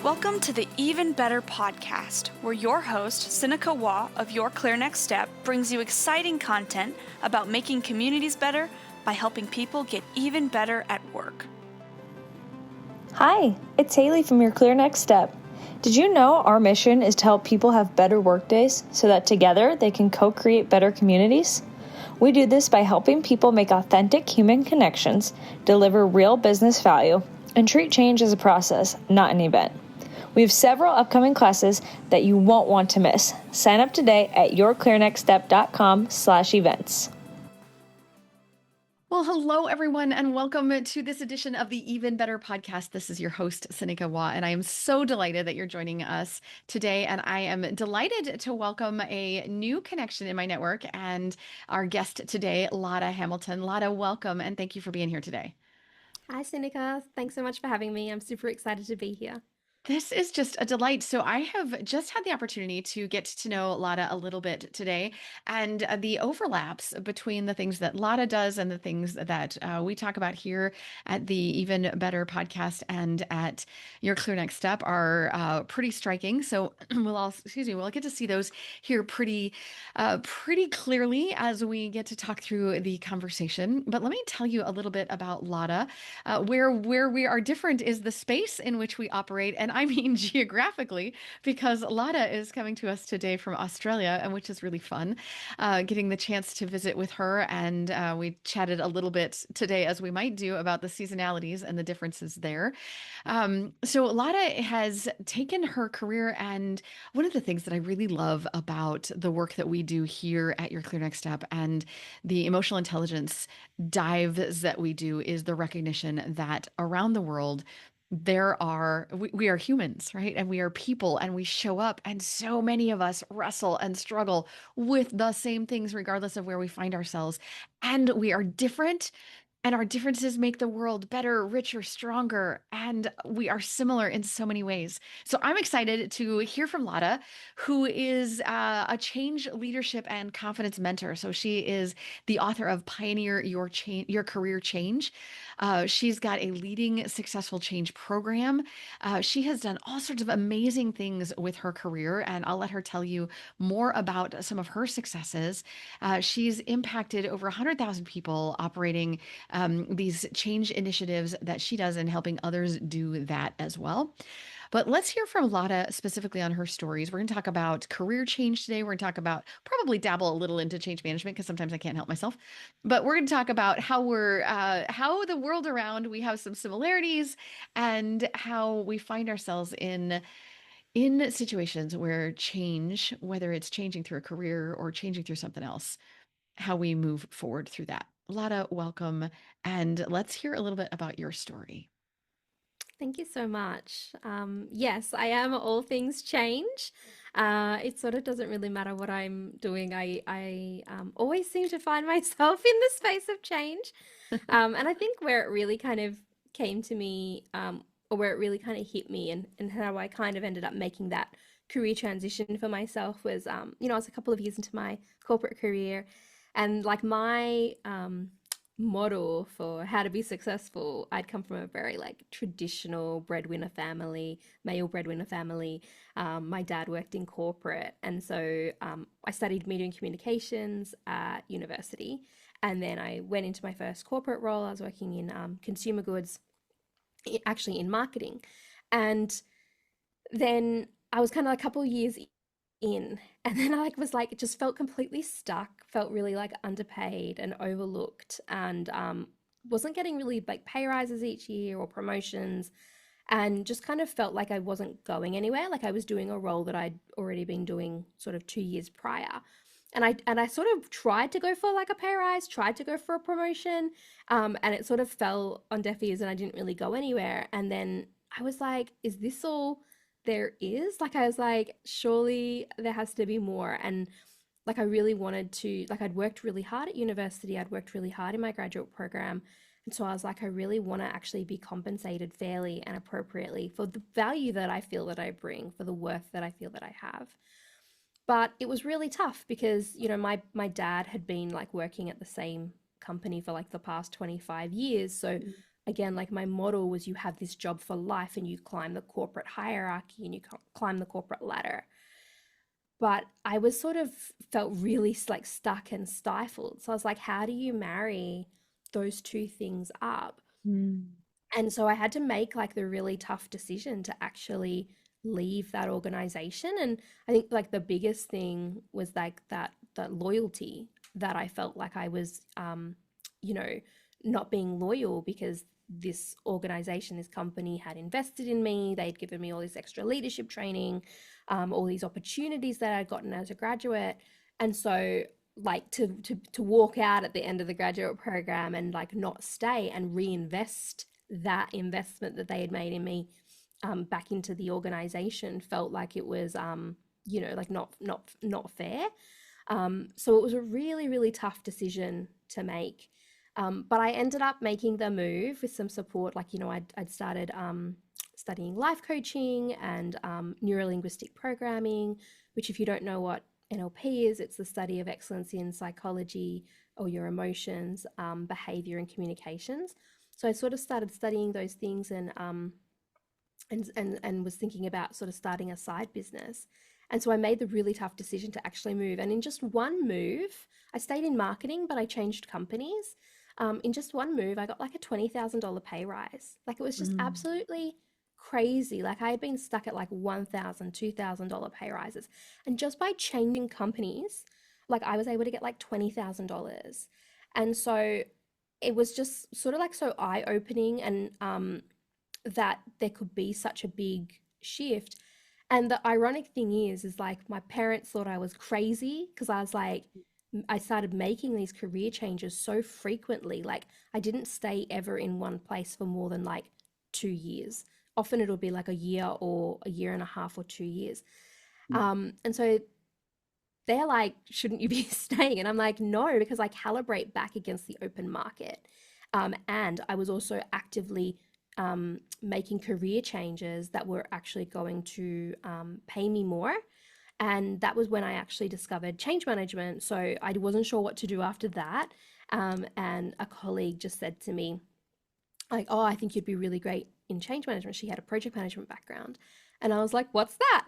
Welcome to the Even Better podcast, where your host, Sinikka Waugh of Your Clear Next Step, brings you exciting content about making communities better by helping people get even better at work. Hi, it's Haley from Your Clear Next Step. Did you know our mission is to help people have better workdays so that together they can co-create better communities? We do this by helping people make authentic human connections, deliver real business value, and treat change as a process, not an event. We have several upcoming classes that you won't want to miss. Sign up today at yourclearnextstep.com/events. Well, hello, everyone, and welcome to this edition of the Even Better podcast. This is your host, Sinikka Waugh, and I am so delighted that you're joining us today. And I am delighted to welcome a new connection in my network and our guest today, Lata Hamilton. Lata, welcome, and thank you for being here today. Hi, Sinikka. Thanks so much for having me. I'm super excited to be here. This is just a delight. So I have just had the opportunity to get to know Lata a little bit today, and the overlaps between the things that Lata does and the things that we talk about here at the Even Better podcast and at Your Clear Next Step are pretty striking. So we'll get to see those here pretty clearly as we get to talk through the conversation. But let me tell you a little bit about Lata. Where we are different is the space in which we operate, and I mean geographically, because Lata is coming to us today from Australia, and which is really fun, getting the chance to visit with her. And we chatted a little bit today, as we might do, about the seasonalities and the differences there. So Lata has taken her career, and one of the things that I really love about the work that we do here at Your Clear Next Step and the emotional intelligence dives that we do is the recognition that around the world, we are humans, right? And we are people, and we show up, and so many of us wrestle and struggle with the same things regardless of where we find ourselves. And we are different, and our differences make the world better, richer, stronger, and we are similar in so many ways. So I'm excited to hear from Lata, who is a change, leadership, and confidence mentor. So she is the author of Pioneer Your Career Change. She's got a leading successful change program. She has done all sorts of amazing things with her career, and I'll let her tell you more about some of her successes. She's impacted over 100,000 people operating these change initiatives that she does and helping others do that as well. But let's hear from Lata specifically on her stories. We're going to talk about career change today. We're going to talk about probably dabble a little into change management because sometimes I can't help myself. But we're going to talk about how how the world around, we have some similarities, and how we find ourselves in situations where change, whether it's changing through a career or changing through something else, how we move forward through that. Lata, welcome. And let's hear a little bit about your story. Thank you so much. Yes, I am all things change. It sort of doesn't really matter what I'm doing. I always seem to find myself in the space of change. And I think where it really kind of came to me, or where it really kind of hit me, and how I kind of ended up making that career transition for myself was, I was a couple of years into my corporate career, and like my model for how to be successful, I'd come from a very like traditional breadwinner family, male breadwinner family. My dad worked in corporate, and so I studied media and communications at university, and then I went into my first corporate role. I was working in consumer goods, actually in marketing, and then I was kind of a couple of years in, and then I was like, it just felt completely stuck, felt really like underpaid and overlooked, and wasn't getting really like pay rises each year or promotions, and just kind of felt like I wasn't going anywhere. Like I was doing a role that I'd already been doing sort of 2 years prior. And I sort of tried to go for like a pay rise, tried to go for a promotion, and it sort of fell on deaf ears, and I didn't really go anywhere. And then I was like, is this all there is? Like I was like, surely there has to be more. And like I really wanted to, like I'd worked really hard at university, I'd worked really hard in my graduate program. And so I was like, I really want to actually be compensated fairly and appropriately for the value that I feel that I bring, for the worth that I feel that I have. But it was really tough because, my dad had been like working at the same company for like the past 25 years. So again, like my model was you have this job for life and you climb the corporate hierarchy and you climb the corporate ladder. But I was sort of felt really like stuck and stifled. So I was like, how do you marry those two things up? Mm. And so I had to make like the really tough decision to actually leave that organization. And I think like the biggest thing was like that loyalty that I felt like I was, you know, not being loyal because this organization, this company had invested in me. They'd given me all this extra leadership training, all these opportunities that I'd gotten as a graduate. And so like to walk out at the end of the graduate program and like not stay and reinvest that investment that they had made in me back into the organization felt like it was like not fair. So it was a really really tough decision to make, but I ended up making the move with some support. Like, I'd started studying life coaching and neurolinguistic programming, which, if you don't know what NLP is, it's the study of excellence in psychology or your emotions, behavior, and communications. So I sort of started studying those things and was thinking about sort of starting a side business. And so I made the really tough decision to actually move. And in just one move, I stayed in marketing, but I changed companies. In just one move, I got like a $20,000 pay rise. Like, it was just Mm. absolutely crazy. Like, I had been stuck at like $1,000, $2,000 pay rises. And just by changing companies, like, I was able to get like $20,000. And so it was just sort of like so eye-opening, and that there could be such a big shift. And the ironic thing is like my parents thought I was crazy because I was like, I started making these career changes so frequently. Like, I didn't stay ever in one place for more than like 2 years. Often it'll be like a year or a year and a half or 2 years. And so they're like, shouldn't you be staying? And I'm like, no, because I calibrate back against the open market. And I was also actively making career changes that were actually going to pay me more. And that was when I actually discovered change management. So I wasn't sure what to do after that. And a colleague just said to me, like, oh, I think you'd be really great in change management. She had a project management background. And I was like, what's that?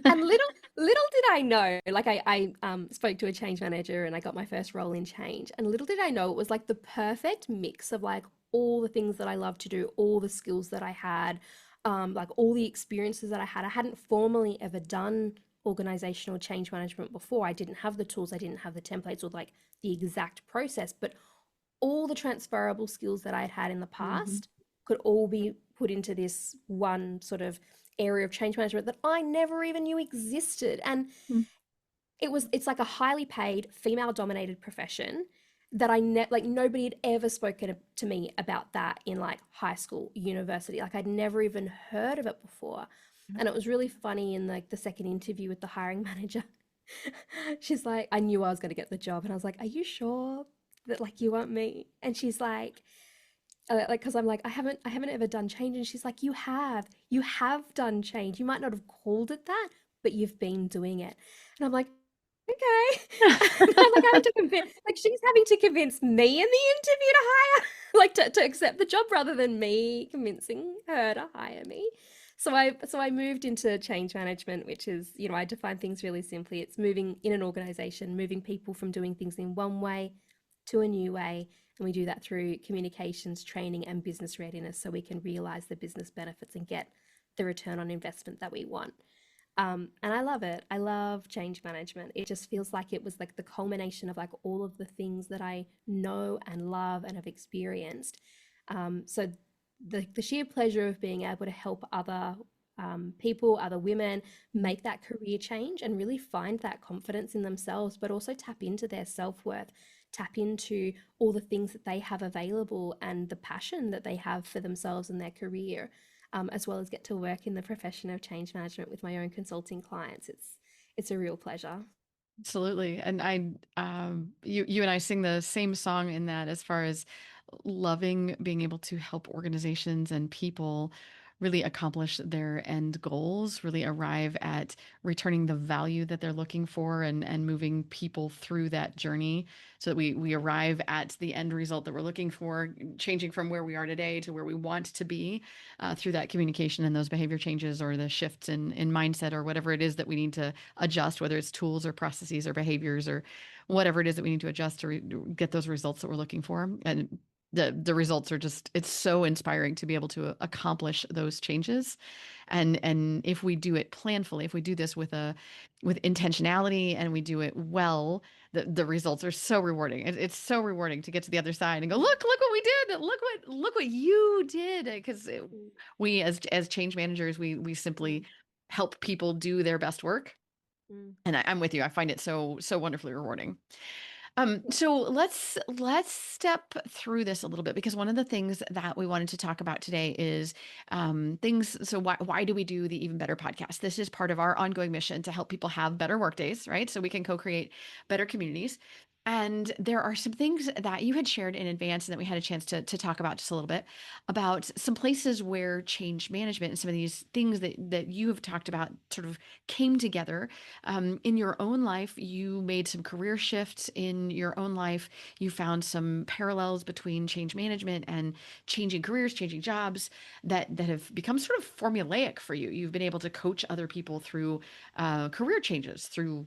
And little did I know, like I spoke to a change manager and I got my first role in change. And little did I know it was like the perfect mix of like all the things that I love to do, all the skills that I had, like all the experiences that I had. I hadn't formally ever done organizational change management before. I didn't have the tools, I didn't have the templates or like the exact process, but all the transferable skills that I'd had in the Mhm. past could all be put into this one sort of area of change management that I never even knew existed. And Mm. it's like a highly paid female dominated profession that like nobody had ever spoken to me about that in like high school, university. Like, I'd never even heard of it before. And it was really funny in like the second interview with the hiring manager. She's like, I knew I was going to get the job. And I was like, are you sure that like you want me? And she's like, because I'm like, I haven't ever done change. And she's like, you have done change. You might not have called it that, but you've been doing it. And I'm like, okay. And I'm like having to convince, like, she's having to convince me in the interview to hire, like to accept the job rather than me convincing her to hire me. So I moved into change management, which is, I define things really simply. It's moving in an organization, moving people from doing things in one way to a new way. And we do that through communications, training, and business readiness so we can realize the business benefits and get the return on investment that we want. And I love it. I love change management. It just feels like it was like the culmination of like all of the things that I know and love and have experienced. So the sheer pleasure of being able to help other people, other women make that career change and really find that confidence in themselves, but also tap into their self-worth, tap into all the things that they have available and the passion that they have for themselves and their career, as well as get to work in the profession of change management with my own consulting clients. It's a real pleasure. Absolutely. And you and I sing the same song in that, as far as loving being able to help organizations and people really accomplish their end goals, really arrive at returning the value that they're looking for, and moving people through that journey so that we arrive at the end result that we're looking for, changing from where we are today to where we want to be through that communication and those behavior changes, or the shifts in mindset, or whatever it is that we need to adjust, whether it's tools or processes or behaviors or whatever it is that we need to adjust to get those results that we're looking for. And the results are just, it's so inspiring to be able to accomplish those changes. And if we do it planfully, if we do this with intentionality, and we do it well, the results are so rewarding. It's so rewarding to get to the other side and go, look what we did, look what you did. Because we, as change managers, we simply Mm, help people do their best work. mm. And I'm with you. I find it so wonderfully rewarding. Yeah. So let's step through this a little bit, because one of the things that we wanted to talk about today is things. So why do we do the Even Better podcast? This is part of our ongoing mission to help people have better work days, right? So we can co-create better communities. And there are some things that you had shared in advance and that we had a chance to talk about just a little bit, about some places where change management and some of these things that you have talked about sort of came together. In your own life, you made some career shifts in your own life. You found some parallels between change management and changing careers, changing jobs, that have become sort of formulaic for you. You've been able to coach other people through career changes, through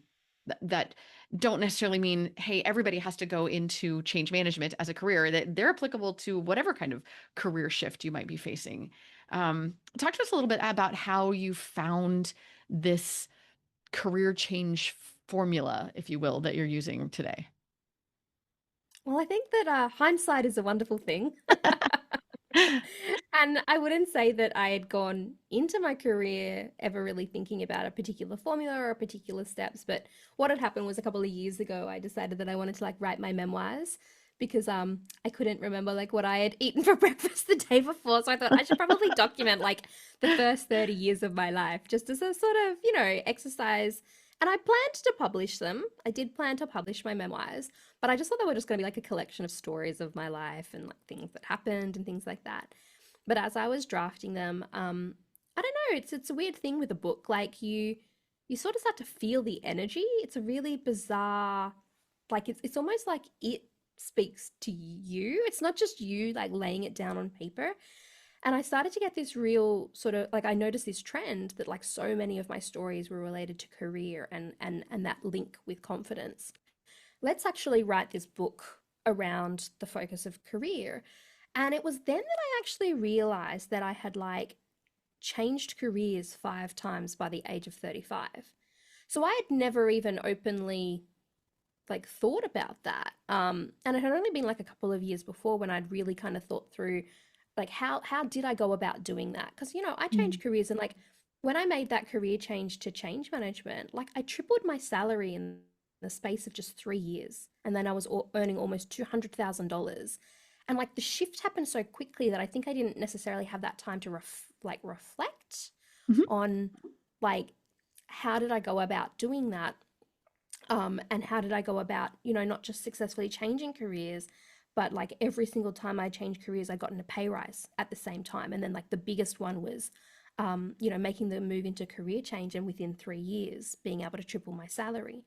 that don't necessarily mean, hey, everybody has to go into change management as a career, that they're applicable to whatever kind of career shift you might be facing. Talk to us a little bit about how you found this career change formula, if you will, that you're using today. Well, I think that hindsight is a wonderful thing. And I wouldn't say that I had gone into my career ever really thinking about a particular formula or particular steps. But what had happened was, a couple of years ago, I decided that I wanted to like write my memoirs, because I couldn't remember like what I had eaten for breakfast the day before. So I thought I should probably document like the first 30 years of my life, just as a sort of, exercise. And I planned to publish them. I did plan to publish my memoirs, but I just thought they were just going to be like a collection of stories of my life and like things that happened and things like that. But as I was drafting them, I don't know, it's a weird thing with a book. Like you sort of start to feel the energy. It's a really bizarre, like it's almost like it speaks to you. It's not just you like laying it down on paper. And I started to get this real sort of like, I noticed this trend that like so many of my stories were related to career and that link with confidence. Let's actually write this book around the focus of career. And it was then that I actually realized that I had like changed careers 5 times by the age of 35. So I had never even openly like thought about that. And it had only been like a couple of years before when I'd really kind of thought through like how did I go about doing that? Because I changed careers, and like when I made that career change to change management, like I tripled my salary in the space of just 3 years, and then I was earning almost $200,000. And like the shift happened so quickly that I think I didn't necessarily have that time to reflect Mhm. on like how did I go about doing that, and how did I go about, not just successfully changing careers, but like every single time I changed careers, I got in a pay rise at the same time. And then like the biggest one was, making the move into career change, and within 3 years, being able to triple my salary.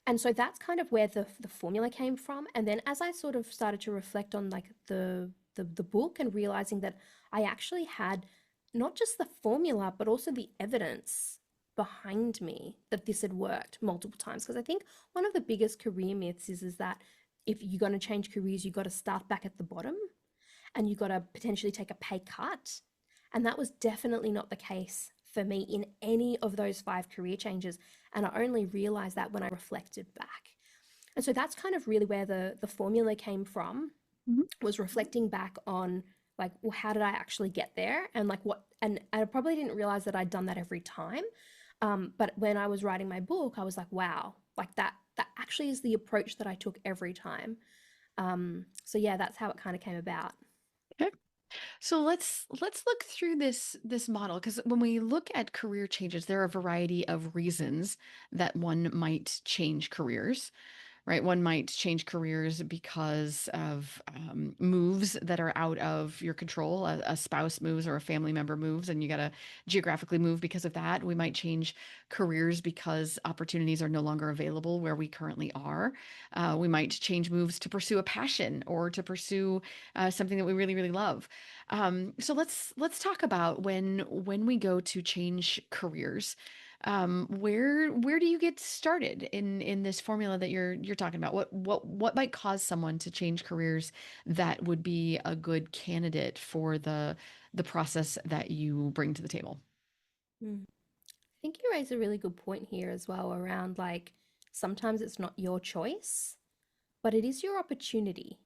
And so that's kind of where the formula came from. And then as I sort of started to reflect on like the book, and realizing that I actually had not just the formula, but also the evidence behind me that this had worked multiple times. Because I think one of the biggest career myths is that if you're going to change careers, you've got to start back at the bottom, and you've got to potentially take a pay cut. And that was definitely not the case for me in any of those 5 career changes. And I only realized that when I reflected back. And so that's kind of really where the formula came from, Mhm. was reflecting back on like, well, how did I actually get there? And like what, and I probably didn't realize that I'd done that every time. But when I was writing my book, I was like, wow, like that actually is the approach that I took every time. So yeah, that's how it kind of came about. Okay. So let's look through this model, because when we look at career changes, there are a variety of reasons that one might change careers. right? One might change careers because of moves that are out of your control. A spouse moves or a family member moves, and you got to geographically move because of that. We might change careers because opportunities are no longer available where we currently are. We might change moves to pursue a passion or to pursue something that we really, really love. So let's talk about when we go to change careers. Where do you get started in this formula that you're talking about? What might cause someone to change careers that would be a good candidate for the process that you bring to the table? Mm. I think you raise a really good point here as well around like sometimes it's not your choice, but it is your opportunity.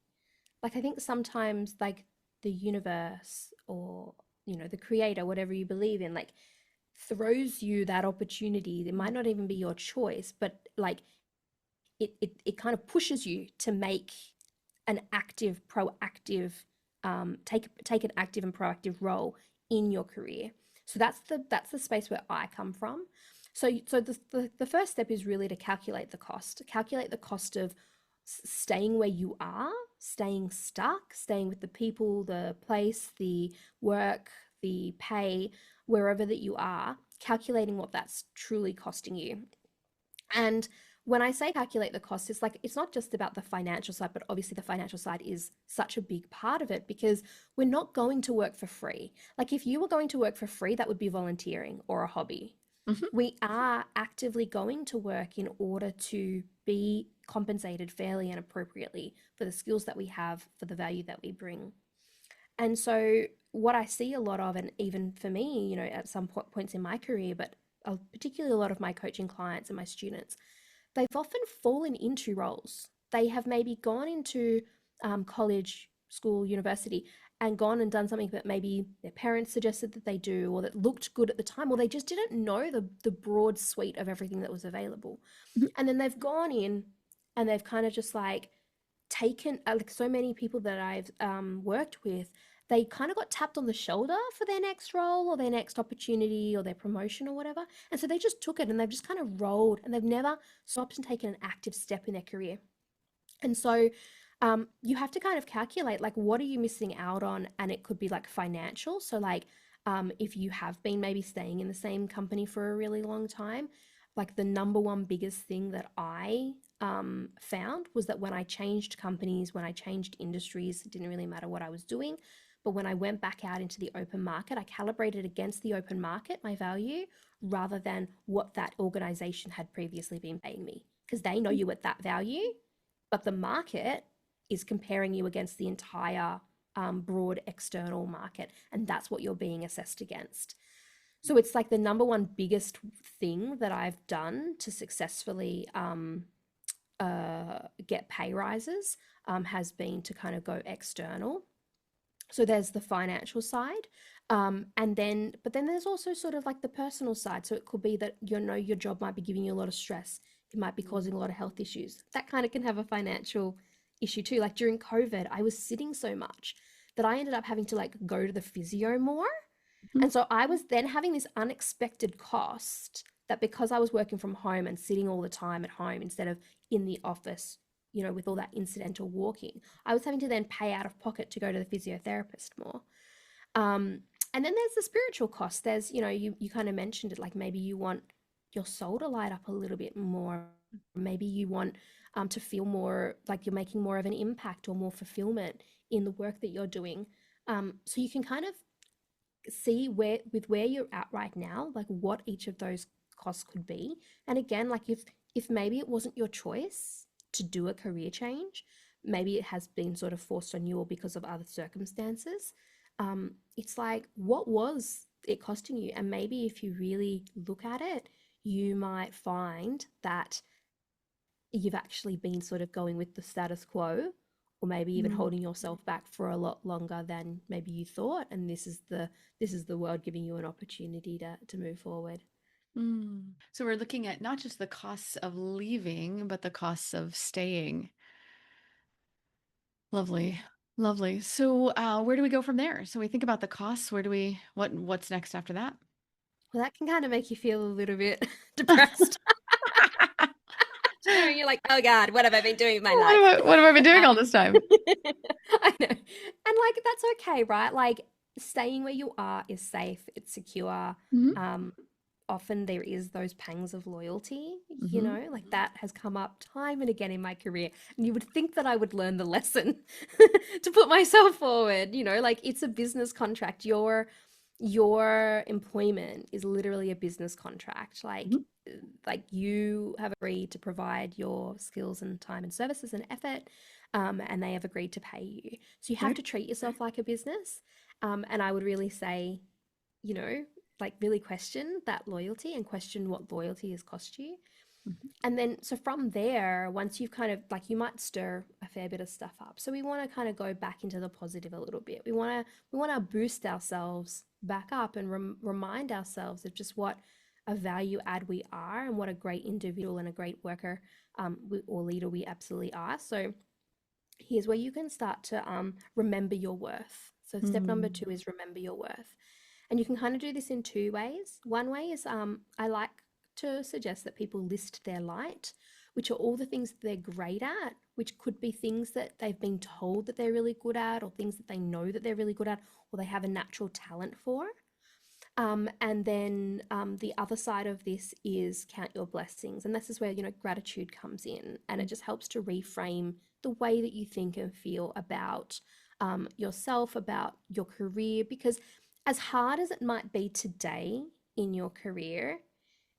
Like I think sometimes like the universe or the creator, whatever you believe in, like throws you that opportunity. It might not even be your choice, but like it kind of pushes you to make an active, proactive, take an active and proactive role in your career. So that's the space where I come from. So the first step is really to calculate the cost of staying where you are, staying stuck, staying with the people, the place, the work, the pay, wherever that you are, calculating what that's truly costing you. And when I say calculate the cost, it's like it's not just about the financial side, but obviously the financial side is such a big part of it because we're not going to work for free. Like if you were going to work for free, that would be volunteering or a hobby. Mhm. We are actively going to work in order to be compensated fairly and appropriately for the skills that we have, for the value that we bring. And so, what I see a lot of, and even for me, at some points in my career, but particularly a lot of my coaching clients and my students, they've often fallen into roles. They have maybe gone into college, school, university, and gone and done something that maybe their parents suggested that they do, or that looked good at the time, or they just didn't know the broad suite of everything that was available. Mhm. And then they've gone in and they've kind of just like taken, like so many people that I've worked with, they kind of got tapped on the shoulder for their next role or their next opportunity or their promotion or whatever. And so they just took it and they've just kind of rolled and they've never stopped and taken an active step in their career. And so you have to kind of calculate like what are you missing out on? And it could be like financial. So like if you have been maybe staying in the same company for a really long time, like the number one biggest thing that I found was that when I changed companies, when I changed industries, it didn't really matter what I was doing. But when I went back out into the open market, I calibrated against the open market, my value, rather than what that organization had previously been paying me. Because they know you at that value, but the market is comparing you against the entire broad external market, and that's what you're being assessed against. So it's like the number one biggest thing that I've done to successfully get pay rises has been to kind of go external. So there's the financial side. But then there's also sort of like the personal side. So it could be that your job might be giving you a lot of stress. It might be causing a lot of health issues. That kind of can have a financial issue too. Like during COVID, I was sitting so much that I ended up having to like go to the physio more. And so I was then having this unexpected cost that because I was working from home and sitting all the time at home instead of in the office, with all that incidental walking, I was having to then pay out of pocket to go to the physiotherapist more. And then there's the spiritual cost. There's, you kind of mentioned it, like maybe you want your soul to light up a little bit more. Maybe you want to feel more like you're making more of an impact or more fulfillment in the work that you're doing. So you can kind of see where you're at right now, like what each of those costs could be. And again, like if maybe it wasn't your choice to do a career change, maybe it has been sort of forced on you or because of other circumstances. It's like, what was it costing you? And maybe if you really look at it, you might find that you've actually been sort of going with the status quo or maybe even Mm. holding yourself back for a lot longer than maybe you thought, and this is the world giving you an opportunity to move forward. Mm. So we're looking at not just the costs of leaving, but the costs of staying. Lovely. Lovely. So where do we go from there? So we think about the costs. What's next after that? Well, that can kind of make you feel a little bit depressed. you know, you're like, oh God, what have I been doing with my What life? what have I been doing all this time? I know. And like that's okay, right? Like staying where you are is safe, it's secure. Mhm, Um, often there is those pangs of loyalty, you mhm. know, like that has come up time and again in my career. And you would think that I would learn the lesson to put myself forward, you know, like it's a business contract. Your employment is literally a business contract. Mhm. Like you have agreed to provide your skills and time and services and effort, and they have agreed to pay you. So you have Right. to treat yourself like a business. And I would really say, you know, like really question that loyalty and question what loyalty has cost you. Mhm. And then, so from there, once you've kind of like, you might stir a fair bit of stuff up. So we want to kind of go back into the positive a little bit. We want to boost ourselves back up and remind ourselves of just what a value add we are and what a great individual and a great worker or leader we absolutely are. So here's where you can start to remember your worth. So step number Mm. 2 is remember your worth. And you can kind of do this in 2 ways. One way is I like to suggest that people list their light, which are all the things that they're great at, which could be things that they've been told that they're really good at, or things that they know that they're really good at, or they have a natural talent for. And then the other side of this is count your blessings. And this is where, you know, gratitude comes in, and it just helps to reframe the way that you think and feel about yourself, about your career. Because as hard as it might be today in your career,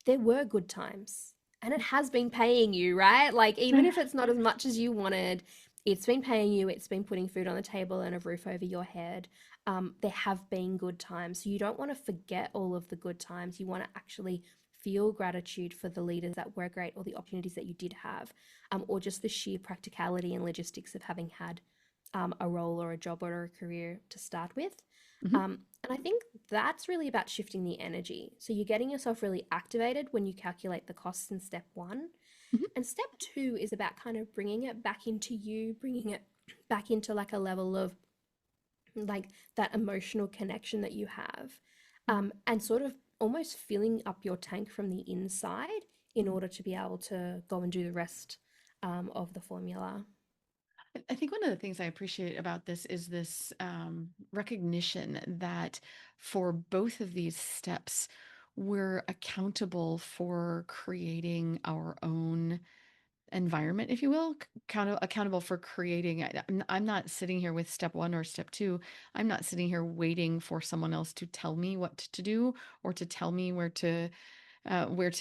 there were good times and it has been paying you, right? Like, even if it's not as much as you wanted, it's been paying you, it's been putting food on the table and a roof over your head. There have been good times. So you don't want to forget all of the good times. You want to actually feel gratitude for the leaders that were great or the opportunities that you did have, or just the sheer practicality and logistics of having had a role or a job or a career to start with. Mhm. And I think that's really about shifting the energy. So you're getting yourself really activated when you calculate the costs in step 1. Mhm. And step 2 is about kind of bringing it back into you, bringing it back into like a level of like that emotional connection that you have, and sort of almost filling up your tank from the inside in Mm. order to be able to go and do the rest of the formula. I think one of the things I appreciate about this is this recognition that for both of these steps, we're accountable for creating our own environment, if you will, accountable for creating. I'm not sitting here with step 1 or step 2. I'm not sitting here waiting for someone else to tell me what to do or to tell me where to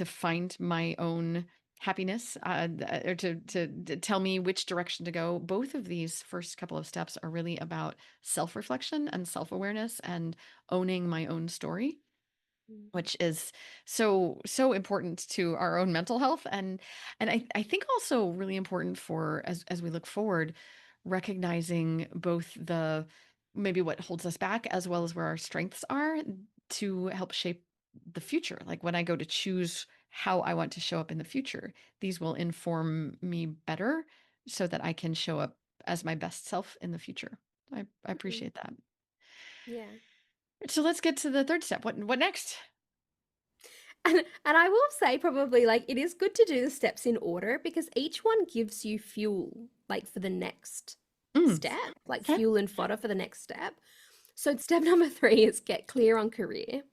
find my own happiness, or to tell me which direction to go. Both of these first couple of steps are really about self-reflection and self-awareness and owning my own story, Mm. which is so important to our own mental health, and I think also really important for as we look forward, recognizing both the maybe what holds us back as well as where our strengths are to help shape the future. Like when I go to choose how I want to show up in the future, these will inform me better so that I can show up as my best self in the future. I Mm. appreciate that. Yeah. So let's get to the third step. What next? And I will say probably like it is good to do the steps in order because each one gives you fuel like for the next Mm, step, like okay. fuel and fodder for the next step. So step number 3 is get clear on career.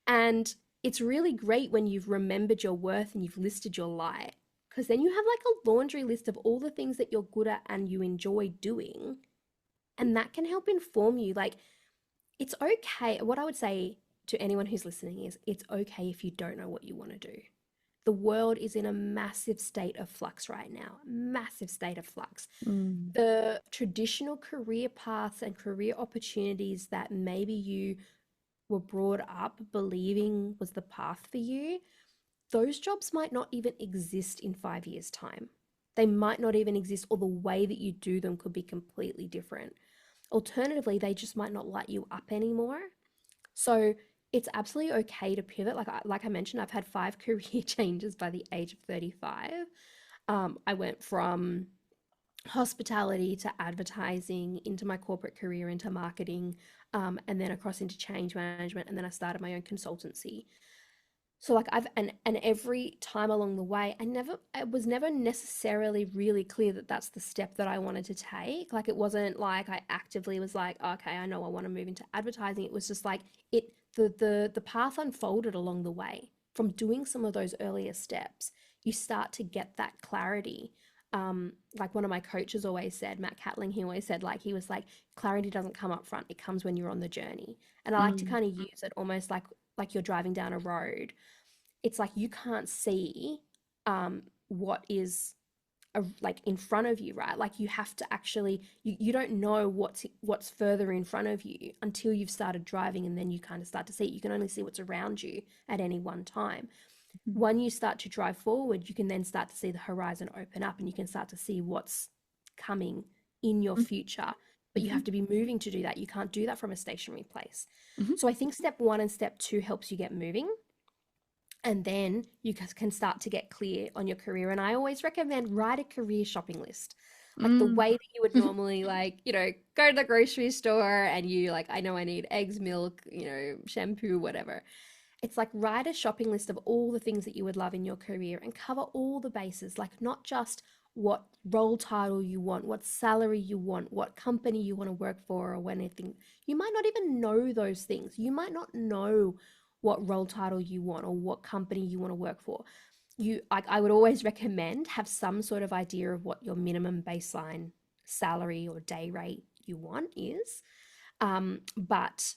And it's really great when you've remembered your worth and you've listed your light because then you have like a laundry list of all the things that you're good at and you enjoy doing. And that can help inform you. Like, it's okay. What I would say to anyone who's listening is it's okay if you don't know what you want to do. The world is in a massive state of flux right now, massive state of flux. Mm. The traditional career paths and career opportunities that maybe you were brought up believing was the path for you, those jobs might not even exist in 5 years' time. They might not even exist, or the way that you do them could be completely different. Alternatively, they just might not light you up anymore. So it's absolutely okay to pivot. Like I mentioned, I've had 5 career changes by the age of 35. I went from hospitality to advertising into my corporate career into marketing, and then across into change management, and then I started my own consultancy. So like and every time along the way, it was never necessarily really clear that that's the step that I wanted to take. Like it wasn't like I actively was like, okay, I know I want to move into advertising. It was just like the path unfolded along the way. From doing some of those earlier steps, you start to get that clarity. Like one of my coaches always said, Matt Catling, he always said, like, he was like, clarity doesn't come up front, it comes when you're on the journey. And I like to Mm, kind of use it almost like you're driving down a road. It's like you can't see what is like in front of you, right? Like you have to actually you don't know what's further in front of you until you've started driving, and then you kind of start to see it. You can only see what's around you at any one time. mhm, When you start to drive forward, you can then start to see the horizon open up, and you can start to see what's coming in your mm, future. But you mhm, have to be moving to do that. You can't do that from a stationary place. mhm, So I think step one and step two helps you get moving, and then you can start to get clear on your career. And I always recommend write a career shopping list, like the mm, way that you would normally, like, go to the grocery store and you like, I know I need eggs, milk, shampoo, whatever. It's like write a shopping list of all the things that you would love in your career and cover all the bases, like not just what role title you want, what salary you want, what company you want to work for, or anything. You might not even know those things. You might not know what role title you want or what company you want to work for. I would always recommend have some sort of idea of what your minimum baseline salary or day rate you want is. But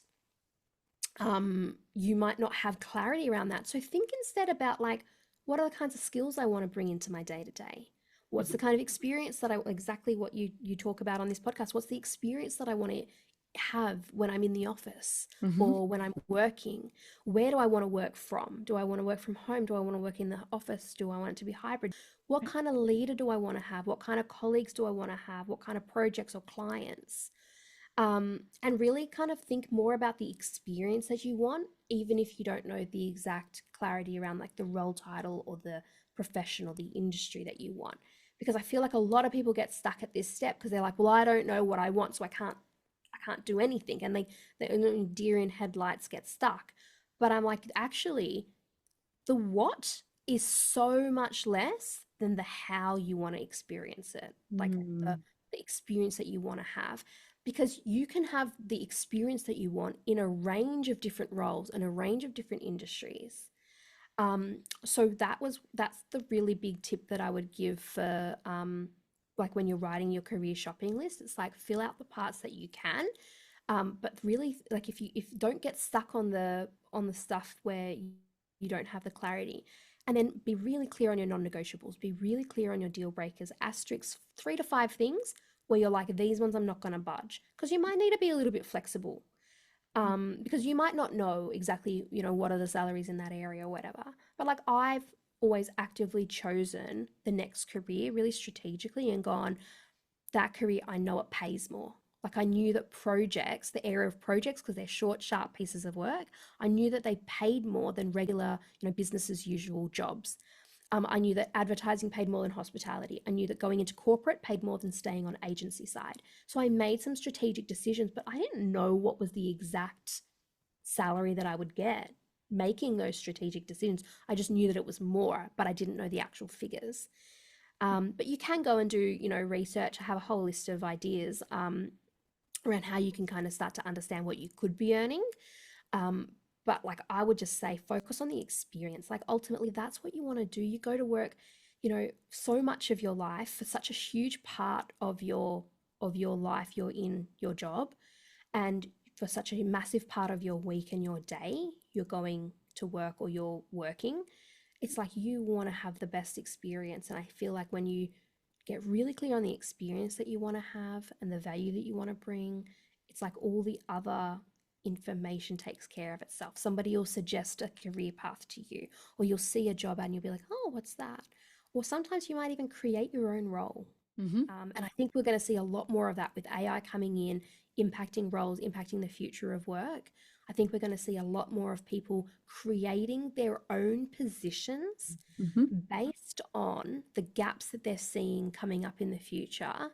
you might not have clarity around that. So think instead about like, what are the kinds of skills I want to bring into my day to day? What's the kind of experience that exactly what you talk about on this podcast? What's the experience that I want to have when I'm in the office mhm, or when I'm working? Where do I want to work from? Do I want to work from home? Do I want to work in the office? Do I want it to be hybrid? What kind of leader do I want to have? What kind of colleagues do I want to have? What kind of projects or clients? And really kind of think more about the experience that you want, even if you don't know the exact clarity around like the role title or the profession or the industry that you want. Because I feel like a lot of people get stuck at this step because they're like, well, I don't know what I want, so I can't do anything. And the deer in headlights get stuck. But I'm like, actually, the what is so much less than the how you want to experience it, like the, mm, the experience that you want to have. Because you can have the experience that you want in a range of different roles and a range of different industries. So that's the really big tip that I would give for like when you're writing your career shopping list. It's like fill out the parts that you can, but really like if don't get stuck on the stuff where you don't have the clarity, and then be really clear on your non-negotiables, be really clear on your deal breakers, asterisks 3 to 5 things where you're like, these ones I'm not going to budge, because you might need to be a little bit flexible, because you might not know exactly, what are the salaries in that area or whatever. But like I've always actively chosen the next career really strategically and gone, that career, I know it pays more. Like I knew that projects, the area of projects, because they're short, sharp pieces of work, I knew that they paid more than regular, business as usual jobs. I knew that advertising paid more than hospitality. I knew that going into corporate paid more than staying on agency side. So I made some strategic decisions, but I didn't know what was the exact salary that I would get making those strategic decisions. I just knew that it was more, but I didn't know the actual figures. But you can go and do, research. I have a whole list of ideas around how you can kind of start to understand what you could be earning. Um, but like I would just say, focus on the experience. Like ultimately, that's what you want to do. You go to work, so much of your life, for such a huge part of your life, you're in your job, and for such a massive part of your week and your day, you're going to work or you're working. It's like you want to have the best experience. And I feel like when you get really clear on the experience that you want to have and the value that you want to bring, it's like all the other information takes care of itself. Somebody will suggest a career path to you, or you'll see a job ad and you'll be like, oh, what's that? Or sometimes you might even create your own role. mhm, And I think we're going to see a lot more of that with AI coming in, impacting roles, impacting the future of work. I think we're going to see a lot more of people creating their own positions mhm, based on the gaps that they're seeing coming up in the future,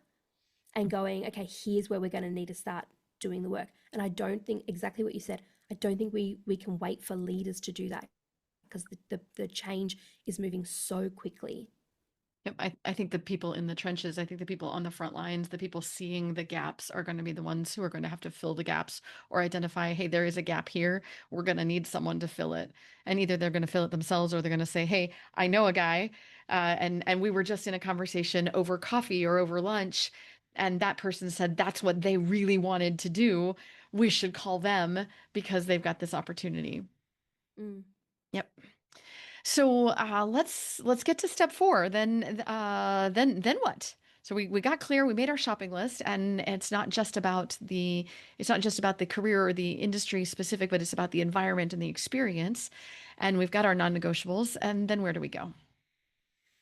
and going, okay, here's where we're going to need to start doing the work. And I don't think, exactly what you said, I don't think we can wait for leaders to do that because the change is moving so quickly. Yep. I think the people in the trenches, I think the people on the front lines, the people seeing the gaps are going to be the ones who are going to have to fill the gaps or identify, hey, there is a gap here. We're going to need someone to fill it. And either they're going to fill it themselves or they're going to say, hey, I know a guy. And we were just in a conversation over coffee or over lunch. And that person said that's what they really wanted to do. We should call them because they've got this opportunity. Mm. Yep. So let's get to step 4. Then what? So we got clear, we made our shopping list, and it's not just about the career or the industry specific, but it's about the environment and the experience. And we've got our non-negotiables, and then where do we go?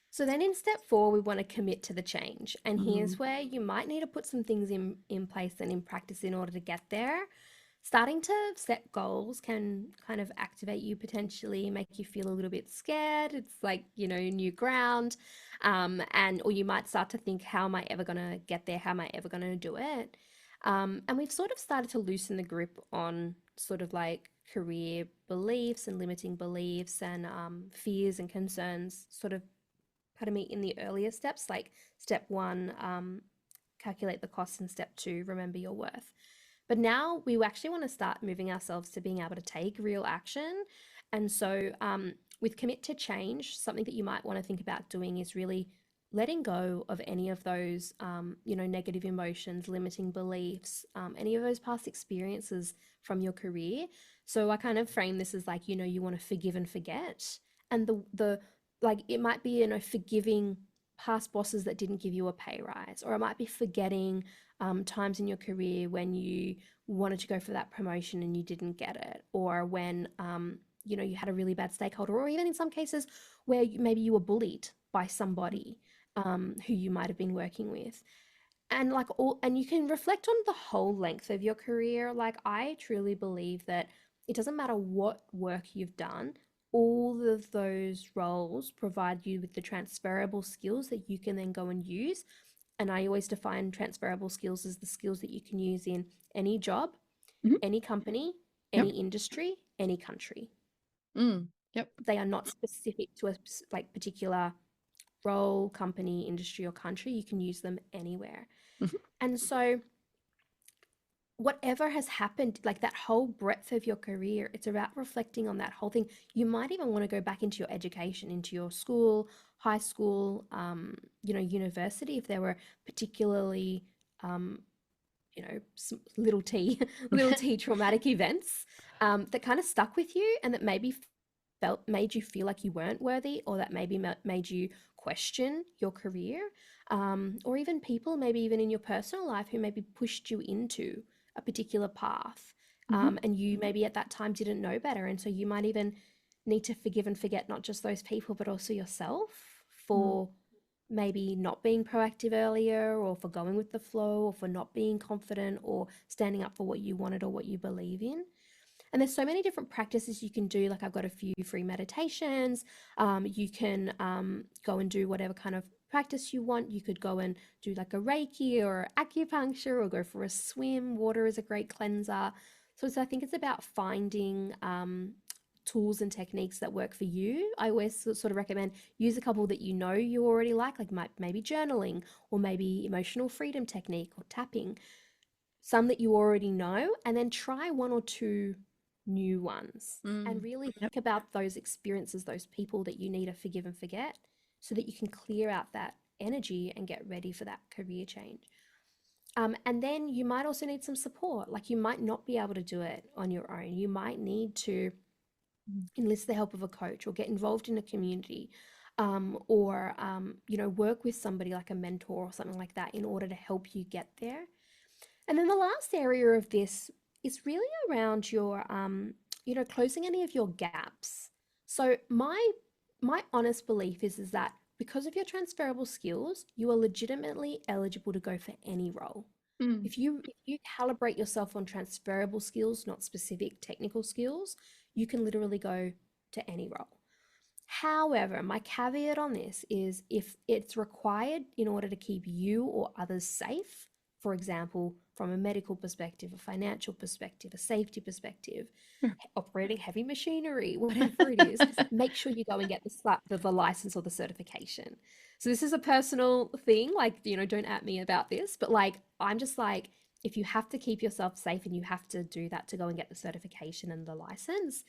So then in step 4, we want to commit to the change. And Mm-hmm. here's where you might need to put some things in place and in practice in order to get there. Starting to set goals can kind of activate you, potentially make you feel a little bit scared. It's like, new ground. And or you might start to think, how am I ever going to get there? How am I ever going to do it? And we've sort of started to loosen the grip on sort of like career beliefs and limiting beliefs and fears and concerns, sort of, pardon me, in the earlier steps, like step 1, calculate the costs, and step 2, remember your worth. But now we actually want to start moving ourselves to being able to take real action. And so, with commit to change, something that you might want to think about doing is really letting go of any of those, negative emotions, limiting beliefs, any of those past experiences from your career. So I kind of frame this as like, you want to forgive and forget. And the like, it might be, forgiving past bosses that didn't give you a pay rise, or it might be forgetting times in your career when you wanted to go for that promotion and you didn't get it, or when you had a really bad stakeholder, or even in some cases where maybe you were bullied by somebody who you might have been working with. And and you can reflect on the whole length of your career. Like, I truly believe that it doesn't matter what work you've done, all of those roles provide you with the transferable skills that you can then go and use. And I always define transferable skills as the skills that you can use in any job, Mm-hmm. any company, Yep. any industry, any country. Yep. They are not specific to a like particular role, company, industry, or country. You can use them anywhere. Mm-hmm. And so whatever has happened, like that whole breadth of your career, it's about reflecting on that whole thing. You might even want to go back into your education, into your school, high school, university, if there were particularly, little t, little t traumatic events that kind of stuck with you and that maybe made you feel like you weren't worthy, or that maybe made you question your career, or even people, maybe even in your personal life, who maybe pushed you into a particular path, Mm-hmm. and you maybe at that time didn't know better, and so you might even need to forgive and forget not just those people but also yourself for maybe not being proactive earlier, or for going with the flow, or for not being confident, or standing up for what you wanted or what you believe in. And there's so many different practices you can do. Like, I've got a few free meditations. You can go and do whatever kind of practice you want. You could go and do like a Reiki or acupuncture, or go for a swim. Water is a great cleanser. So I think it's about finding tools and techniques that work for you. I always sort of recommend use a couple that you already like maybe journaling, or maybe emotional freedom technique, or tapping. Some that you already know, and then try one or two new ones, and really Yep. think about those experiences, those people that you need to forgive and forget, so that you can clear out that energy and get ready for that career change. And then you might also need some support. Like, you might not be able to do it on your own. You might need to enlist the help of a coach, or get involved in a community, or work with somebody like a mentor or something like that, in order to help you get there. And then the last area of this is really around your, closing any of your gaps. So my honest belief is that because of your transferable skills, you are legitimately eligible to go for any role. Mm. If you calibrate yourself on transferable skills, not specific technical skills, you can literally go to any role. However, my caveat on this is, if it's required in order to keep you or others safe, for example, from a medical perspective, a financial perspective, a safety perspective, Sure. operating heavy machinery, whatever it is, make sure you go and get the license or the certification. So this is a personal thing, like, don't at me about this, but like, I'm just like, if you have to keep yourself safe and you have to do that to go and get the certification and the license,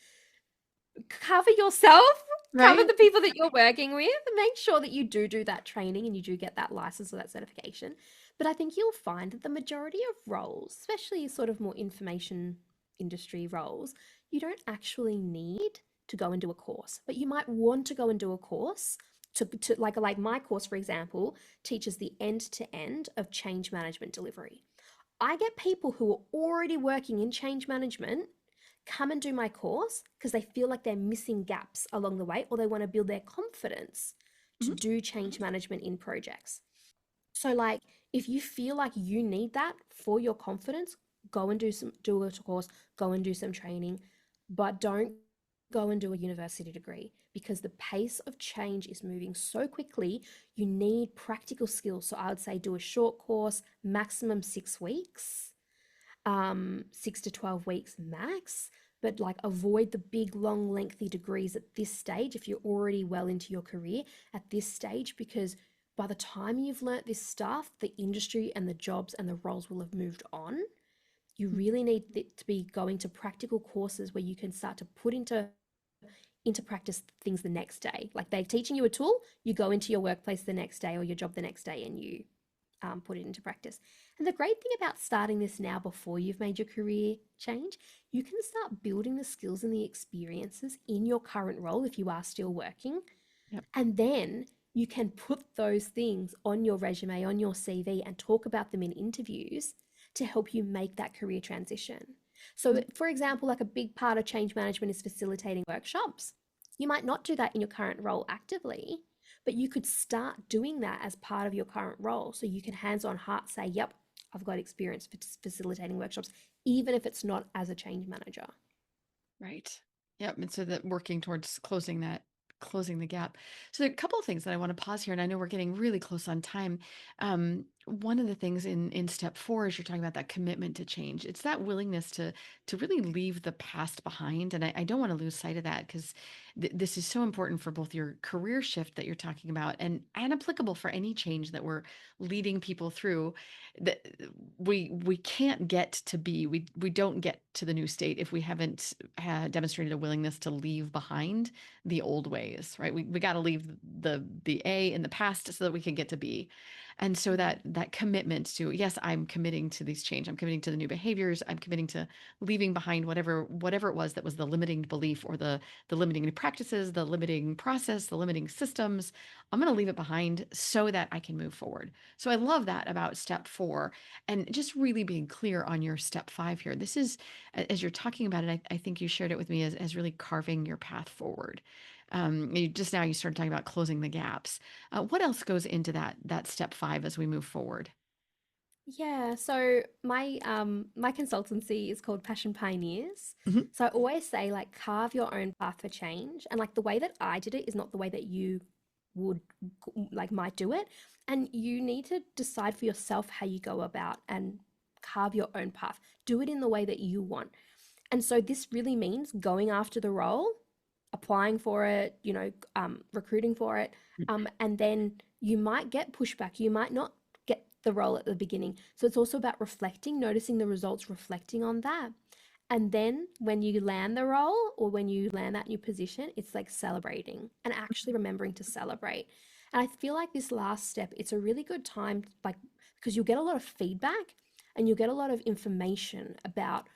cover yourself, cover Right? the people that you're working with, make sure that you do that training and you do get that license or that certification. But I think you'll find that the majority of roles, especially sort of more information industry roles, you don't actually need to go and do a course, but you might want to go and do a course to like my course, for example, teaches the end to end of change management delivery. I get people who are already working in change management come and do my course because they feel like they're missing gaps along the way, or they want to build their confidence to Mhm. do change management in projects. So like, if you feel like you need that for your confidence, go and do a course, go and do some training, but don't go and do a university degree, because the pace of change is moving so quickly. You need practical skills. So I would say do a short course, maximum 6 weeks, 6 to 12 weeks max, but like avoid the big, long, lengthy degrees at this stage if you're already well into your career at this stage, because by the time you've learnt this stuff, the industry and the jobs and the roles will have moved on. You really need to be going to practical courses where you can start to put into practice things the next day. Like, they're teaching you a tool, you go into your workplace the next day or your job the next day and you put it into practice. And the great thing about starting this now before you've made your career change, you can start building the skills and the experiences in your current role if you are still working. Yep. And then you can put those things on your resume, on your CV, and talk about them in interviews to help you make that career transition. So, for example, like a big part of change management is facilitating workshops. You might not do that in your current role actively, but you could start doing that as part of your current role. So you can hands on heart say, yep, I've got experience facilitating workshops, even if it's not as a change manager. Right. Yep. And so that working towards closing the gap. So there are a couple of things that I want to pause here, and I know we're getting really close on time. One of the things in step 4 is you're talking about that commitment to change. It's that willingness to really leave the past behind, and I don't want to lose sight of that, because this is so important for both your career shift that you're talking about and applicable for any change that we're leading people through. That we can't get to be we don't get to the new state if we haven't demonstrated a willingness to leave behind the old ways, right? We got to leave the A in the past so that we can get to B. And so that commitment to, yes, I'm committing to these change, I'm committing to the new behaviors, I'm committing to leaving behind whatever it was that was the limiting belief, or the limiting practices, the limiting process, the limiting systems. I'm going to leave it behind so that I can move forward. So I love that about step 4, and just really being clear on your step 5 here. This is, as you're talking about it, I think you shared it with me as really carving your path forward. Just now you started talking about closing the gaps. What else goes into that step 5 as we move forward? Yeah, so my consultancy is called Passion Pioneers. Mhm. So I always say, like, carve your own path for change, and like the way that I did it is not the way that you would like might do it, and you need to decide for yourself how you go about and carve your own path. Do it in the way that you want. And so this really means going after the role, applying for it, recruiting for it, and then you might get pushback. You might not get the role at the beginning. So it's also about reflecting, noticing the results, reflecting on that. And then when you land the role or when you land that new position, it's like celebrating and actually remembering to celebrate. And I feel like this last step, it's a really good time, like, because you'll get a lot of feedback and you'll get a lot of information about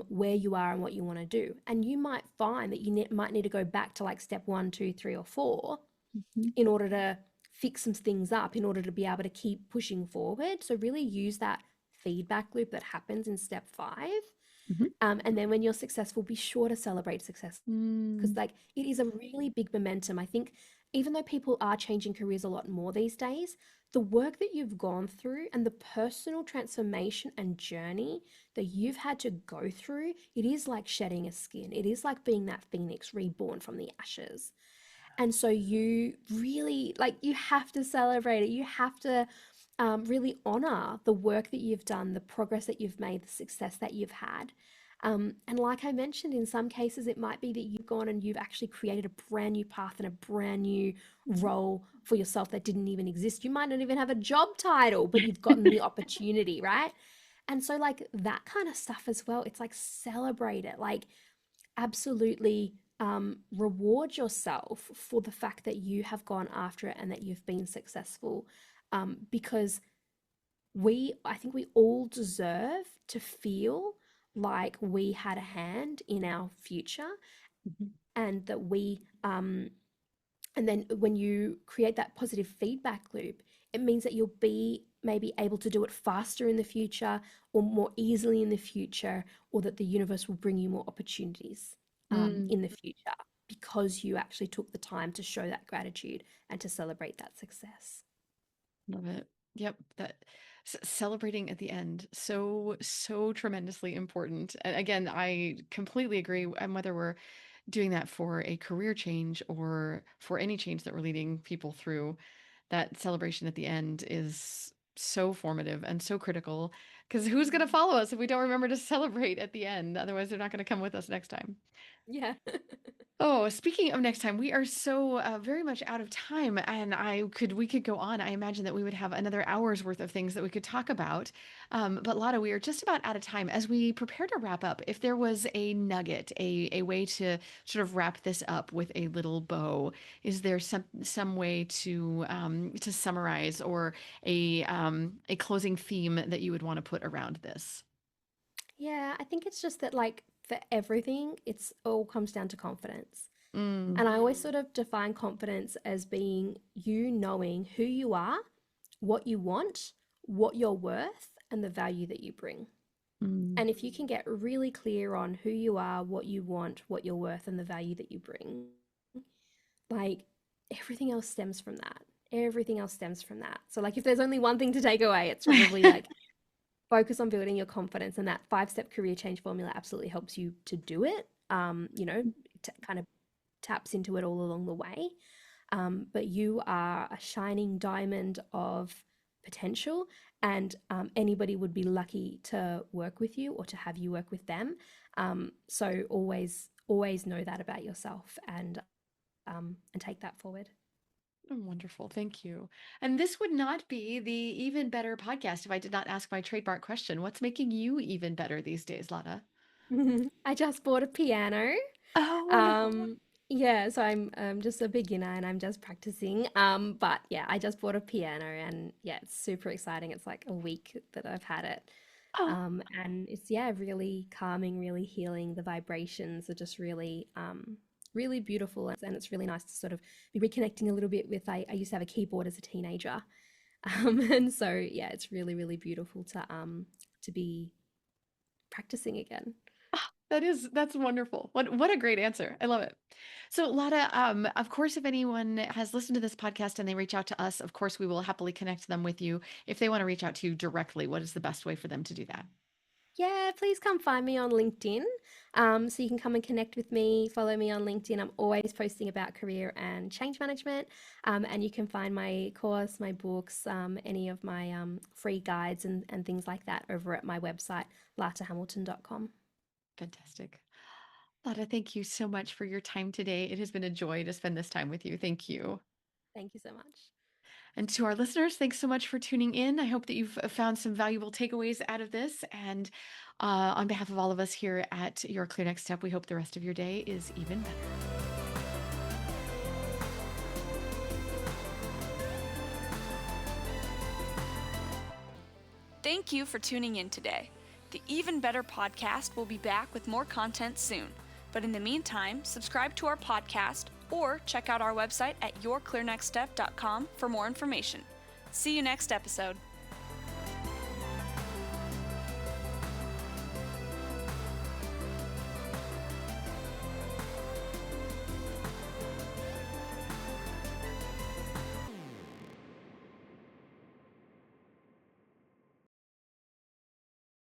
where you are and what you want to do. And you might find that you might need to go back to like step 1, 2, 3, or 4 Mhm. in order to fix some things up, in order to be able to keep pushing forward. So really use that feedback loop that happens in step 5. Mhm. And then when you're successful, be sure to celebrate success, because Mm. like it is a really big momentum. I think even though people are changing careers a lot more these days, the work that you've gone through and the personal transformation and journey that you've had to go through, it is like shedding a skin. It is like being that phoenix reborn from the ashes. And so you really, like, you have to celebrate it. You have to really honor the work that you've done, the progress that you've made, the success that you've had. And like I mentioned, in some cases, it might be that you've gone and you've actually created a brand new path and a brand new role for yourself that didn't even exist. You might not even have a job title, but you've gotten the opportunity, right? And so, like that kind of stuff as well, it's like celebrate it, like absolutely reward yourself for the fact that you have gone after it and that you've been successful. Because I think we all deserve to feel like we had a hand in our future, Mhm. and that and then when you create that positive feedback loop, it means that you'll be maybe able to do it faster in the future or more easily in the future, or that the universe will bring you more opportunities Mm, in the future because you actually took the time to show that gratitude and to celebrate that success. love it. Yep, that celebrating at the end, so tremendously important. And again, I completely agree. And whether we're doing that for a career change or for any change that we're leading people through, that celebration at the end is so formative and so critical. Because who's going to follow us if we don't remember to celebrate at the end? Otherwise, they're not going to come with us next time. Yeah. Oh, speaking of next time, we are so very much out of time, and we could go on. I imagine that we would have another hour's worth of things that we could talk about. But Lotta, we are just about out of time. As we prepare to wrap up, if there was a nugget, a way to sort of wrap this up with a little bow, is there some way to summarize, or a closing theme that you would want to put around this? Yeah, I think it's just that, like, for everything, it's all comes down to confidence. Mm, And I always sort of define confidence as being you knowing who you are, what you want, what you're worth, and the value that you bring. mm, And if you can get really clear on who you are, what you want, what you're worth, and the value that you bring, like everything else stems from that. Everything else stems from that. So, like, if there's only one thing to take away, it's probably like focus on building your confidence, and that 5 step career change formula absolutely helps you to do it. Kind of taps into it all along the way. But you are a shining diamond of potential, and anybody would be lucky to work with you or to have you work with them. So always know that about yourself, and take that forward. Oh, wonderful. Thank you. And this would not be the Even Better podcast if I did not ask my trademark question. What's making you even better these days, Lana? I just bought a piano. Oh, wonderful. Um, yeah, so I'm just a beginner and I'm just practicing. But yeah, I just bought a piano, and yeah, it's super exciting. It's like a week that I've had it. Oh, And it's, yeah, really calming, really healing. The vibrations are just really beautiful, and it's really nice to sort of be reconnecting a little bit with. I used to have a keyboard as a teenager, and so yeah, it's really beautiful to be practicing again. that's wonderful. What a great answer. I love it. So, Lada, of course, if anyone has listened to this podcast and they reach out to us, of course, we will happily connect them with you. If they want to reach out to you directly, what is the best way for them to do that? Yeah, please come find me on LinkedIn. So you can come and connect with me, follow me on LinkedIn. I'm always posting about career and change management. And you can find my course, my books, any of my free guides and things like that over at my website, latahamilton.com. Fantastic. Lada, thank you so much for your time today. It has been a joy to spend this time with you. Thank you. Thank you so much. And to our listeners, thanks so much for tuning in. I hope that you've found some valuable takeaways out of this. And on behalf of all of us here at Your Clear Next Step, we hope the rest of your day is even better. Thank you for tuning in today. The Even Better podcast will be back with more content soon. But in the meantime, subscribe to our podcast or check out our website at yourclearnextstep.com for more information. See you next episode.